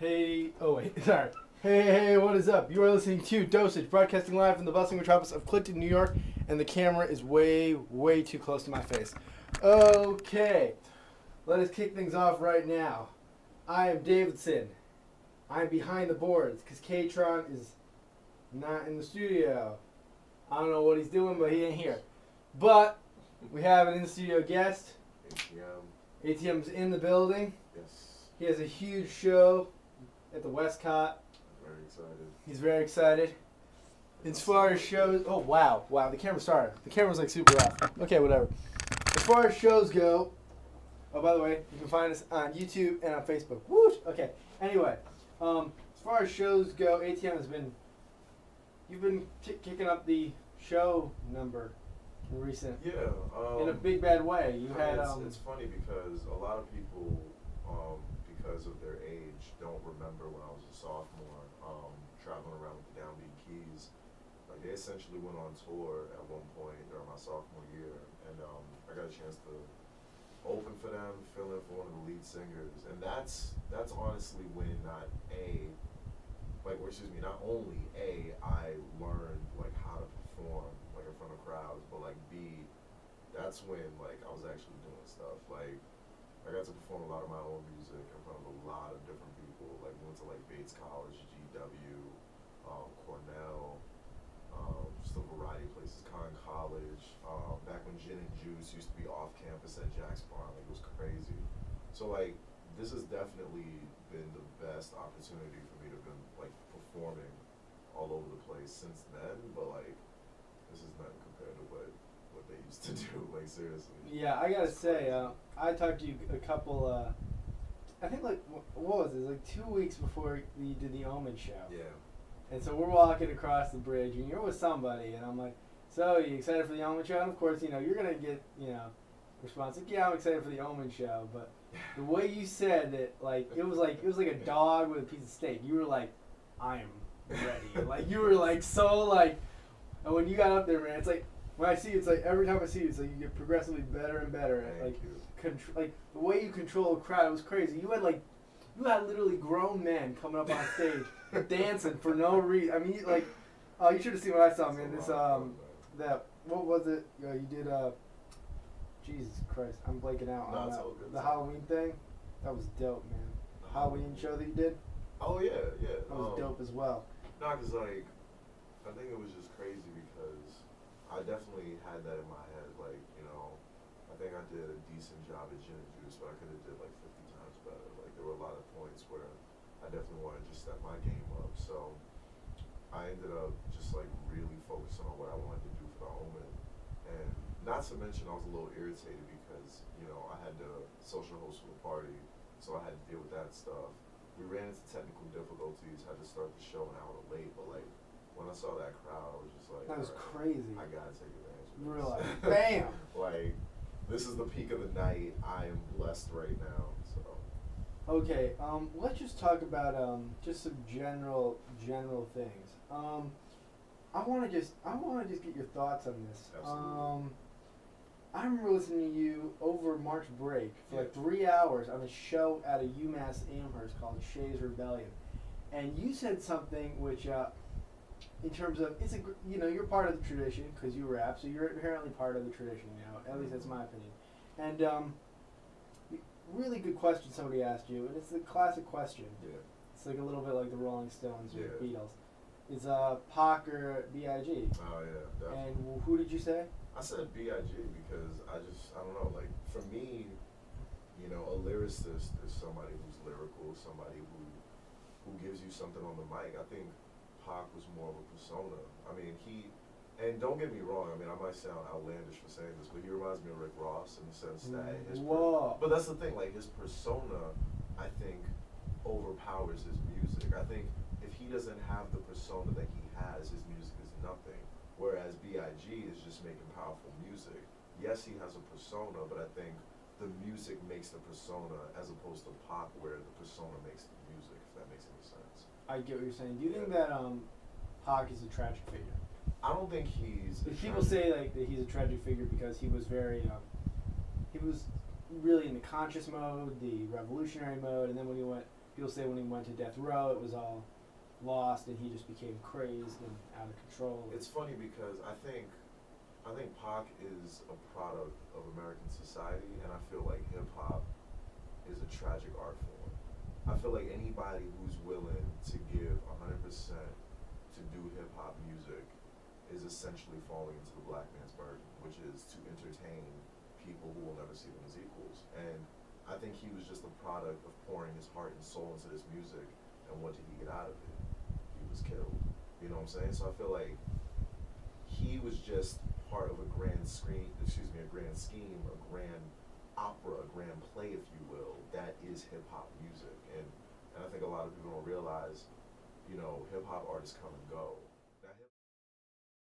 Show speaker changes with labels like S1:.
S1: Hey, oh wait, sorry. Hey, what is up? You are listening to Dosage, broadcasting live from the bustling metropolis of Clinton, New York, and the camera is way too close to my face. Okay, let us kick things off right now. I am Davidson. I'm behind the boards because K-Tron is not in the studio. I don't know what he's doing, but he ain't here. But we have an in-studio guest. ATM's in the building.
S2: Yes.
S1: He has a huge show at the Westcott.
S2: Very excited.
S1: He's very excited. As far as shows, oh wow, the camera started. The camera's like super off. Okay, whatever. As far as shows go, oh by the way, you can find us on YouTube and on Facebook. Woo! Okay. Anyway, as far as shows go, ATM has been, you've been kicking up the show number in recent.
S2: Yeah.
S1: In a big bad way. You had.
S2: It's funny because a lot of people, because of their age, don't remember when I was a sophomore, traveling around with the Downbeat Keys. Like they essentially went on tour at one point during my sophomore year, and I got a chance to open for them, fill in for one of the lead singers, and that's honestly when not only I learned like how to perform like in front of crowds, but like B, that's when like I was actually doing stuff. Like I got to perform a lot of my own music in front of a lot of different people. Like went to like Bates College, GW, Cornell, just a variety of places. Conn College. Back when Gin and Juice used to be off campus at Jack's Barn, like it was crazy. So like this has definitely been the best opportunity for me to have been like performing all over the place since then. But like this is nothing compared to what they used to do. Like seriously.
S1: Yeah, I gotta say, I talked to you a couple. I think like what was it? Like 2 weeks before you did the Omen show.
S2: Yeah.
S1: And so we're walking across the bridge, and you're with somebody, and I'm like, "So, you excited for the Omen show?" And of course, you're gonna get response like, "Yeah, I'm excited for the Omen show." But the way you said it, like it was like a dog with a piece of steak. You were like, "I am ready." Like you were like so like, and when you got up there, man, it's like when I see you, it's like every time I see you, it's like you get progressively better and better at like the way you control a crowd. It was crazy. You had literally grown men coming up on stage dancing for no reason. I mean, like, you should have seen what I saw, man. This that what was it? You did Jesus Christ, I'm blanking out on the Halloween thing. That was dope, man. The Halloween show that you did.
S2: Oh yeah.
S1: That was dope as well.
S2: Nah, cause like I think it was just crazy because I definitely had that in my head. Like I think I did a decent job at Gin and Juice, but I could have did like 50 times better. Like there were a lot of points where I definitely wanted to just step my game up. So I ended up just like really focusing on what I wanted to do for the Omen. And not to mention I was a little irritated because, I had to social host for the party, so I had to deal with that stuff. We ran into technical difficulties, had to start the show an hour late, but like when I saw that crowd, I was just like,
S1: that was crazy.
S2: I gotta take advantage of this.
S1: You were like, bam!
S2: Like, this is the peak of the night. I am blessed right now. So.
S1: Okay, let's just talk about just some general things. I want to just get your thoughts on this.
S2: Absolutely.
S1: I remember listening to you over March break for like 3 hours on a show at a UMass Amherst called Shay's Rebellion, and you said something which, in terms of you're part of the tradition because you rap, so you're inherently part of the tradition. At least that's my opinion. And really good question somebody asked you, and it's the classic question.
S2: Yeah.
S1: It's like a little bit like the Rolling Stones or the
S2: Yeah.
S1: Beatles. Is Pac or B.I.G.?
S2: Oh yeah, definitely.
S1: And who did you say?
S2: I said B.I.G. because I don't know, like for me, a lyricist is somebody who's lyrical, somebody who gives you something on the mic. I think Pac was more of a persona. I mean, and don't get me wrong, I mean, I might sound outlandish for saying this, but he reminds me of Rick Ross in the sense that but that's the thing, like his persona, I think, overpowers his music. I think if he doesn't have the persona that he has, his music is nothing. Whereas B.I.G. is just making powerful music. Yes, he has a persona, but I think the music makes the persona as opposed to Pac, where the persona makes the music, if that makes any sense.
S1: I get what you're saying. Do you think that Pac is a tragic figure?
S2: I don't think he's...
S1: People say like that he's a tragic figure because he was very... he was really in the conscious mode, the revolutionary mode, and then when he went people say when he went to death row, it was all lost, and he just became crazed and out of control.
S2: It's funny because I think Pac is a product of American society, and I feel like hip hop is a tragic art form. I feel like anybody who's willing to give 100% to do hip hop music is essentially falling into the black man's burden, which is to entertain people who will never see them as equals. And I think he was just a product of pouring his heart and soul into this music, and what did he get out of it? He was killed. You know what I'm saying? So I feel like he was just part of a grand scheme, a grand opera, a grand play, if you will, that is hip hop music. And I think a lot of people don't realize, hip hop artists come and go.